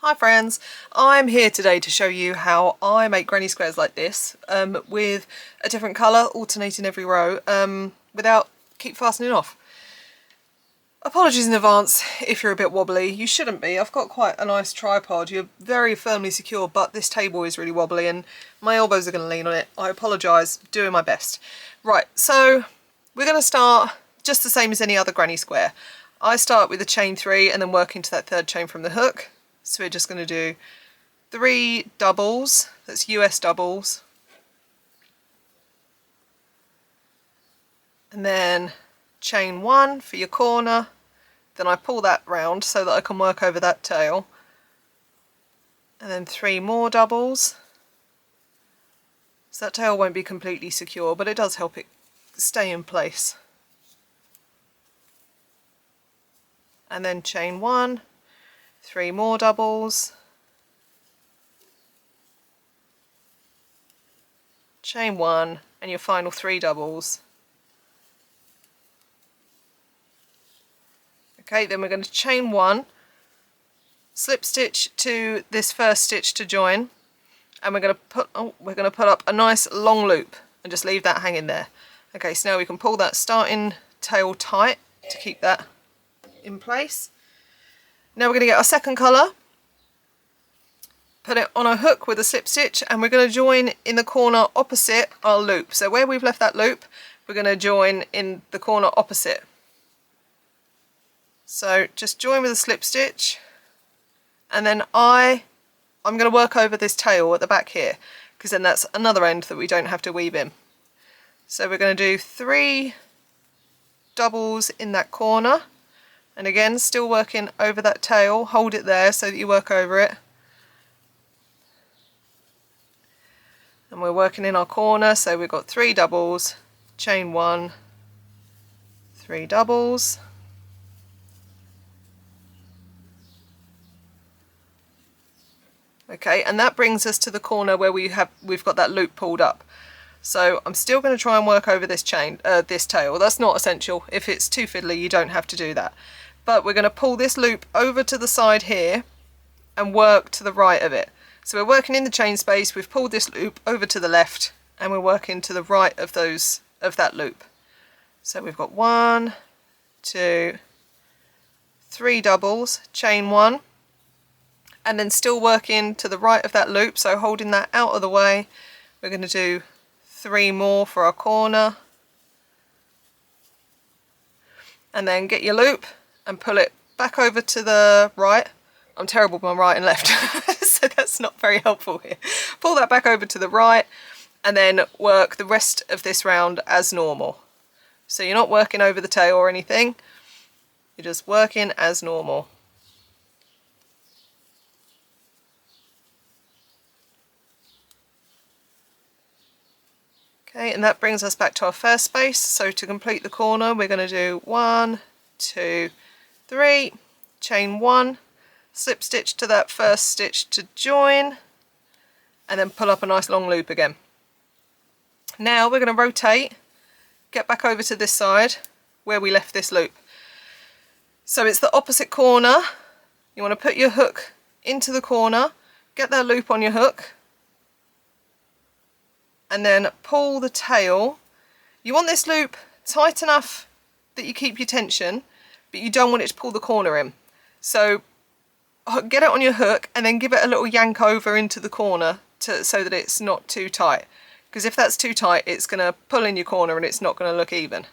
Hi friends, I'm here today to show you how I make granny squares like this with a different colour alternating every row without keep fastening off. Apologies in advance if you're a bit wobbly. You shouldn't be. I've got quite a nice tripod. You're very firmly secure, but this table is really wobbly and my elbows are going to lean on it. I apologise, doing my best. Right, so we're going to start just the same as any other granny square. I start with a chain 3 and then work into that third chain from the hook. So we're just going to do 3 doubles, that's US doubles, and then chain 1 for your corner, then I pull that round so that I can work over that tail, and then 3 more doubles. So that tail won't be completely secure, but it does help it stay in place. And then chain 1, 3 more doubles, chain 1 and your final 3 doubles. Okay, then we're going to chain 1, slip stitch to this first stitch to join, and we're going to put up a nice long loop and just leave that hanging there. Okay, so now we can pull that starting tail tight to keep that in place. Now we're going to get our second colour, put it on a hook with a slip stitch, and we're going to join in the corner opposite our loop. So where we've left that loop, we're going to join in the corner opposite. So just join with a slip stitch, and then I'm going to work over this tail at the back here, because then that's another end that we don't have to weave in. So we're going to do 3 doubles in that corner. And again, still working over that tail, hold it there so that you work over it. And we're working in our corner, so we've got 3 doubles, chain 1, 3 doubles. Okay, and that brings us to the corner where we've got that loop pulled up. So I'm still going to try and work over this chain, this tail. That's not essential. If it's too fiddly, you don't have to do that. But we're going to pull this loop over to the side here and work to the right of it. So we're working in the chain space, we've pulled this loop over to the left, and we're working to the right of that loop. So we've got 1, 2, 3 doubles, chain 1, and then still working to the right of that loop, so holding that out of the way, we're going to do 3 more for our corner, and then get your loop and pull it back over to the right. I'm terrible with my right and left, so that's not very helpful here. Pull that back over to the right, and then work the rest of this round as normal. So you're not working over the tail or anything, you're just working as normal. Okay, and that brings us back to our first space. So to complete the corner, we're going to do 1, 2, 3, chain 1, slip stitch to that first stitch to join, and then pull up a nice long loop again. Now we're going to rotate, get back over to this side where we left this loop. So it's the opposite corner. You want to put your hook into the corner, get that loop on your hook, and then pull the tail. You want this loop tight enough that you keep your tension, but you don't want it to pull the corner in. So get it on your hook and then give it a little yank over into the corner so that it's not too tight. Because if that's too tight, it's going to pull in your corner and it's not going to look even.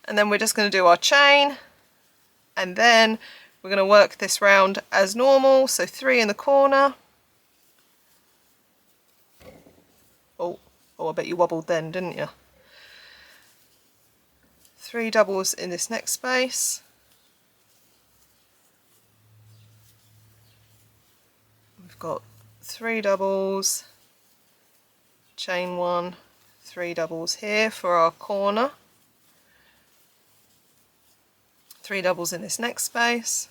And then we're just going to do our chain, and then we're going to work this round as normal. So 3 in the corner. Oh, I bet you wobbled then, didn't you? 3 doubles in this next space. We've got 3 doubles, chain 1, 3 doubles here for our corner. 3 doubles in this next space.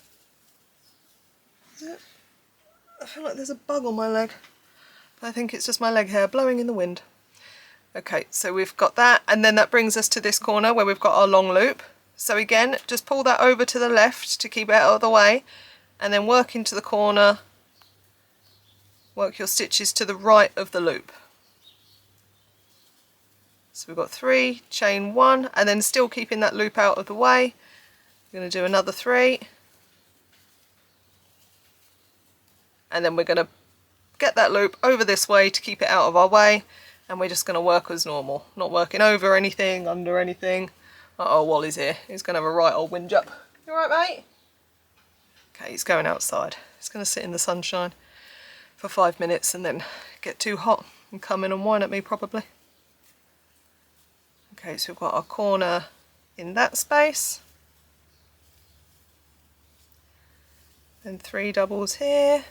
I feel like there's a bug on my leg. I think it's just my leg hair blowing in the wind. Okay, so we've got that, and then that brings us to this corner where we've got our long loop. So again, just pull that over to the left to keep it out of the way, and then work into the corner work your stitches to the right of the loop. So we've got 3, chain 1, and then still keeping that loop out of the way, we're going to do another 3, and then we're going to get that loop over this way to keep it out of our way, and we're just going to work as normal, not working over anything, under anything. Uh-oh, Wally's here. He's going to have a right old whinge up. You alright, mate? Okay, he's going outside. He's going to sit in the sunshine for 5 minutes and then get too hot and come in and whine at me probably. Okay, so we've got our corner in that space. Then 3 doubles here.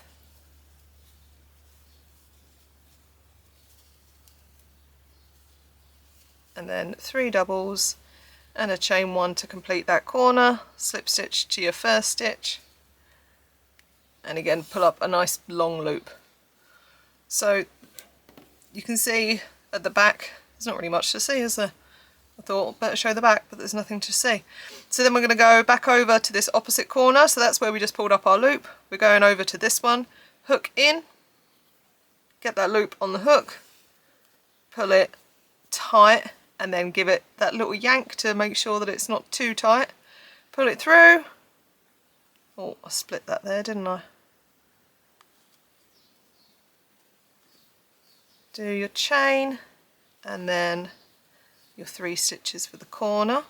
And then 3 doubles and a chain 1 to complete that corner, slip stitch to your first stitch, and again pull up a nice long loop. So you can see at the back there's not really much to see, is there? I thought better show the back, but there's nothing to see. So then we're going to go back over to this opposite corner, so that's where we just pulled up our loop. We're going over to this one, hook in, get that loop on the hook, pull it tight, and then give it that little yank to make sure that it's not too tight. Pull it through. Oh, I split that there, didn't I? Do your chain and then your 3 stitches for the corner.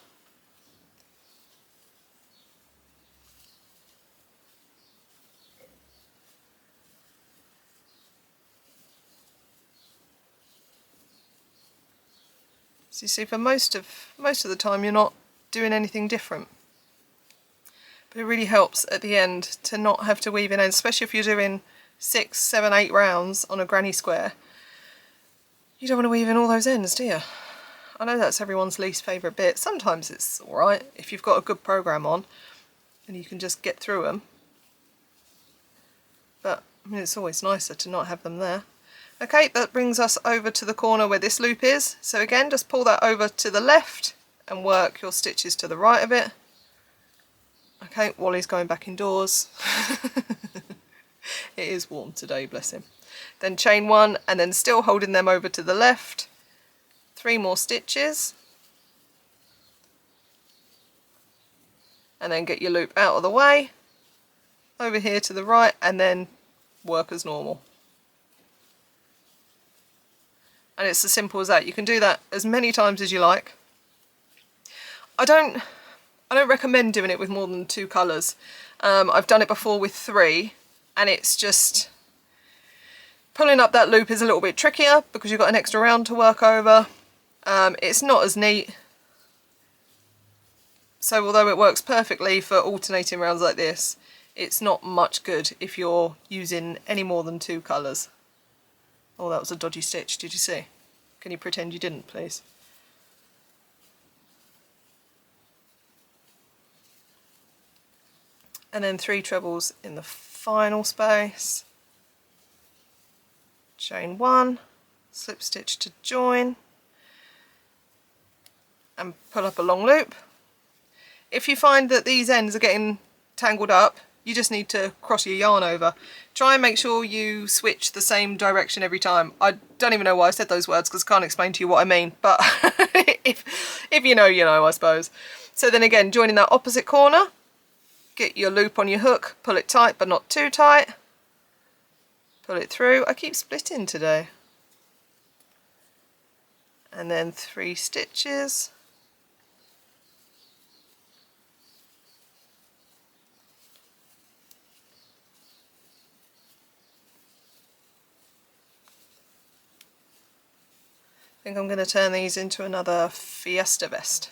So you see, for most of the time you're not doing anything different. But it really helps at the end to not have to weave in ends, especially if you're doing 6, 7, 8 rounds on a granny square. You don't want to weave in all those ends, do you? I know that's everyone's least favourite bit. Sometimes it's alright if you've got a good programme on and you can just get through them. But I mean, it's always nicer to not have them there. Okay, that brings us over to the corner where this loop is. So again, just pull that over to the left and work your stitches to the right of it. Okay, Wally's going back indoors. It is warm today, bless him. Then chain 1 and then still holding them over to the left. 3 more stitches. And then get your loop out of the way. Over here to the right and then work as normal. And it's as simple as that. You can do that as many times as you like. I don't recommend doing it with more than 2 colours. I've done it before with 3, and it's just pulling up that loop is a little bit trickier because you've got an extra round to work over. It's not as neat. So although it works perfectly for alternating rounds like this, it's not much good if you're using any more than 2 colours. Oh, that was a dodgy stitch, did you see? Can you pretend you didn't, please? And then 3 trebles in the final space. Chain 1, slip stitch to join, and pull up a long loop. If you find that these ends are getting tangled up, you just need to cross your yarn over. Try and make sure you switch the same direction every time. I don't even know why I said those words because I can't explain to you what I mean, but if you know, you know, I suppose. So then again, joining that opposite corner, get your loop on your hook, pull it tight but not too tight. Pull it through. I keep splitting today. And then 3 stitches. I think I'm going to turn these into another fiesta vest.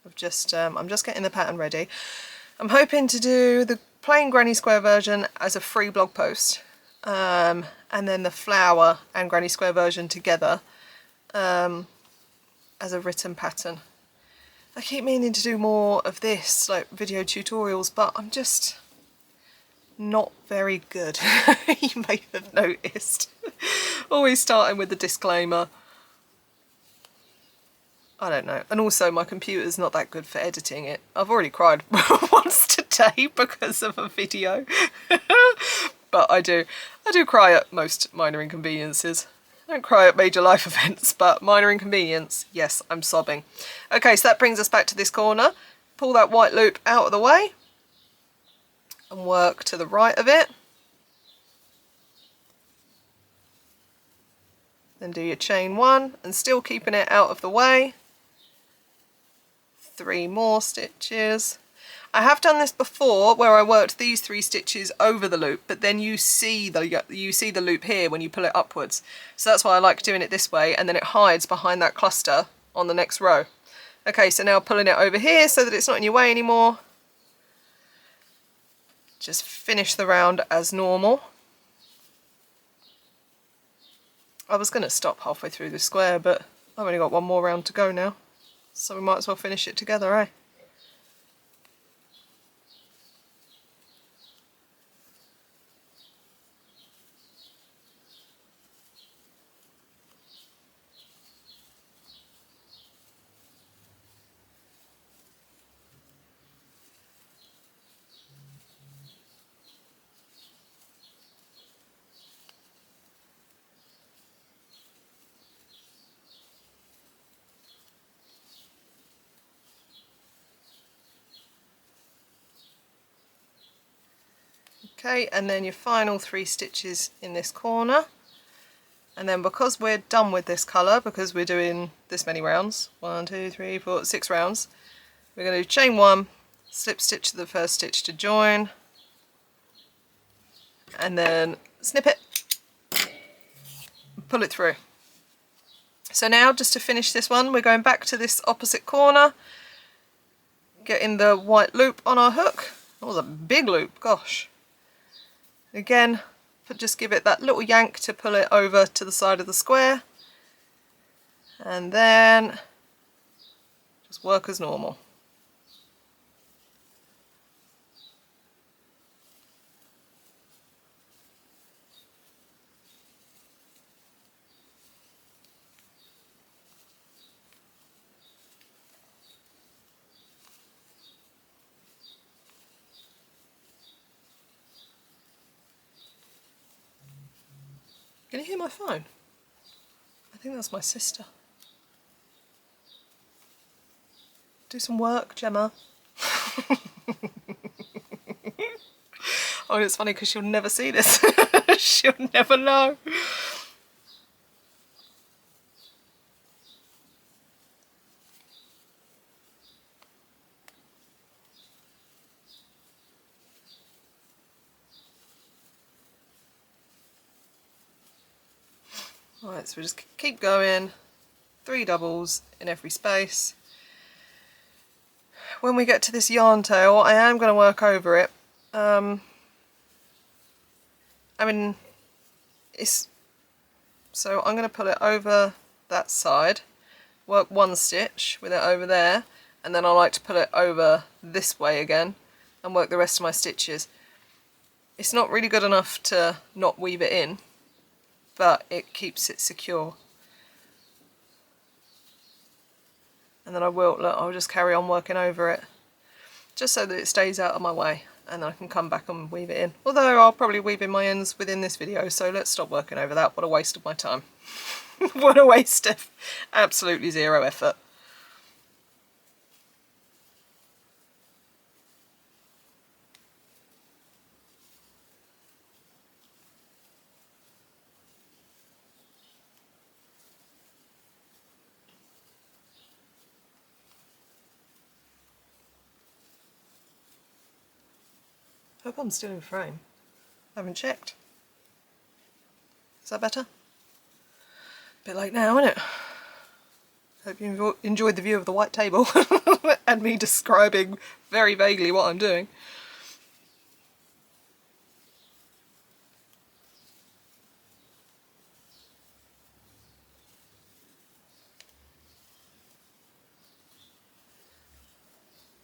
I'm just getting the pattern ready. I'm hoping to do the plain granny square version as a free blog post, and then the flower and granny square version together as a written pattern. I keep meaning to do more of this, like video tutorials, but I'm just not very good. You may have noticed. Always starting with the disclaimer. I don't know. And also my computer's not that good for editing it. I've already cried once today because of a video. but I do cry at most minor inconveniences. I don't cry at major life events, but minor inconvenience, yes, I'm sobbing. Okay, so that brings us back to this corner. Pull that white loop out of the way and work to the right of it. Then do your chain 1 and still keeping it out of the way. 3 more stitches. I have done this before where I worked these 3 stitches over the loop, but then you see the loop here when you pull it upwards. So that's why I like doing it this way, and then it hides behind that cluster on the next row. Okay, so now pulling it over here so that it's not in your way anymore. Just finish the round as normal. I was going to stop halfway through the square, but I've only got one more round to go now, so we might as well finish it together, eh? Okay, and then your final 3 stitches in this corner, and then because we're done with this colour, because we're doing this many rounds, 1, 2, 3, 4, 6 rounds, we're going to do chain 1, slip stitch to the first stitch to join, and then snip it, pull it through. So now, just to finish this one, we're going back to this opposite corner, getting the white loop on our hook. That was a big loop, gosh. Again, just give it that little yank to pull it over to the side of the square, and then just work as normal. Can you hear my phone? I think that's my sister. Do some work, Gemma. Oh, it's funny because she'll never see this. She'll never know. Alright, so we just keep going, 3 doubles in every space. When we get to this yarn tail, I am going to work over it. I mean, so I'm going to pull it over that side, work 1 stitch with it over there, and then I like to pull it over this way again and work the rest of my stitches. It's not really good enough to not weave it in, but it keeps it secure. And then I'll just carry on working over it, just so that it stays out of my way, and then I can come back and weave it in. Although I'll probably weave in my ends within this video, so let's stop working over that. What a waste of my time. What a waste of absolutely 0 effort. Hope I'm still in frame. I haven't checked. Is that better? Bit late now, isn't it? Hope you enjoyed the view of the white table and me describing very vaguely what I'm doing.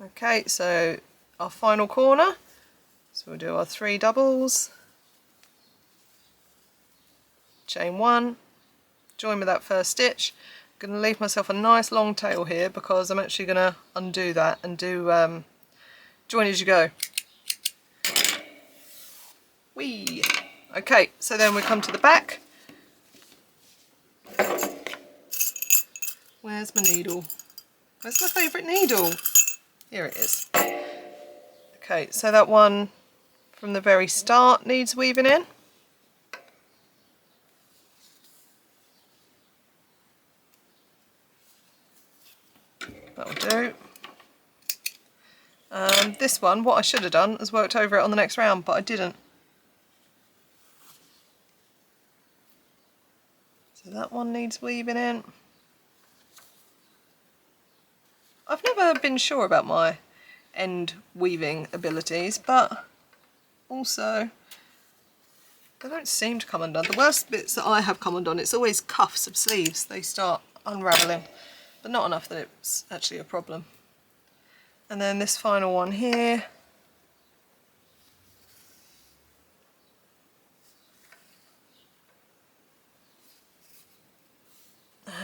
Okay, so our final corner. So we'll do our 3 doubles, chain 1, join with that first stitch. I'm going to leave myself a nice long tail here because I'm actually going to undo that and do join as you go. Whee! Okay, so then we come to the back. Where's my needle? Where's my favourite needle? Here it is. Okay, so that one from the very start needs weaving in. That'll do. This one, what I should have done is worked over it on the next round, but I didn't. So that one needs weaving in. I've never been sure about my end weaving abilities, but also they don't seem to come undone. The worst bits that I have come undone, it's always cuffs of sleeves. They start unravelling, but not enough that it's actually a problem. And then this final one here.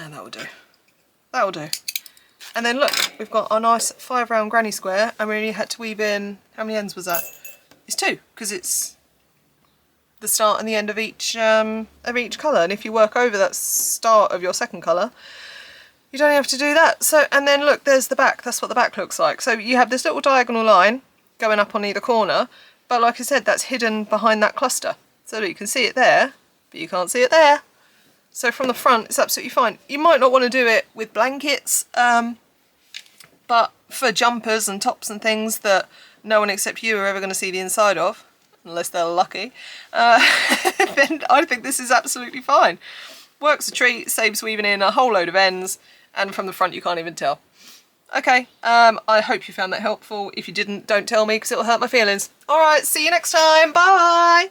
And that'll do. That'll do. And then look, we've got our nice 5 round granny square, and we only had to weave in, how many ends was that? It's 2, because it's the start and the end of each colour. And if you work over that start of your second colour, you don't have to do that. So, and then look, there's the back. That's what the back looks like. So you have this little diagonal line going up on either corner, but like I said, that's hidden behind that cluster, so that you can see it there, but you can't see it there. So from the front, it's absolutely fine. You might not want to do it with blankets, but for jumpers and tops and things that no one except you are ever going to see the inside of, unless they're lucky, then I think this is absolutely fine. Works a treat, saves weaving in a whole load of ends, and from the front you can't even tell. Okay, I hope you found that helpful. If you didn't, don't tell me because it'll hurt my feelings. Alright, see you next time, bye!